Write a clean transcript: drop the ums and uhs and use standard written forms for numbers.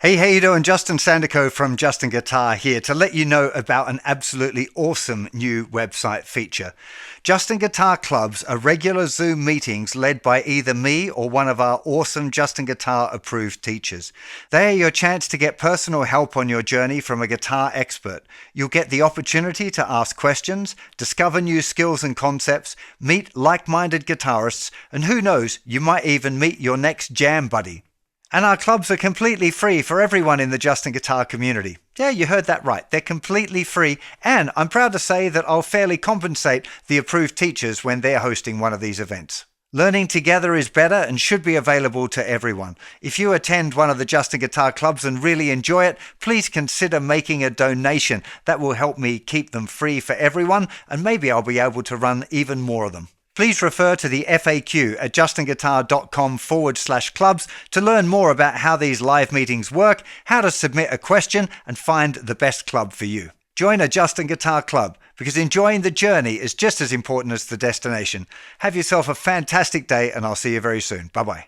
Hey, how you doing? Justin Sandico from JustinGuitar here to let you know about an absolutely awesome new website feature. JustinGuitar Clubs are regular Zoom meetings led by either me or one of our awesome JustinGuitar approved teachers. They are your chance to get personal help on your journey from a guitar expert. You'll get the opportunity to ask questions, discover new skills and concepts, meet like-minded guitarists, and who knows, you might even meet your next jam buddy. And our clubs are completely free for everyone in the JustinGuitar community. Yeah, you heard that right. They're completely free, and I'm proud to say that I'll fairly compensate the approved teachers when they're hosting one of these events. Learning together is better and should be available to everyone. If you attend one of the JustinGuitar clubs and really enjoy it, please consider making a donation. That will help me keep them free for everyone, and maybe I'll be able to run even more of them. Please refer to the FAQ at justinguitar.com/clubs to learn more about how these live meetings work, how to submit a question, and find the best club for you. Join a JustinGuitar club because enjoying the journey is just as important as the destination. Have yourself a fantastic day, and I'll see you very soon. Bye-bye.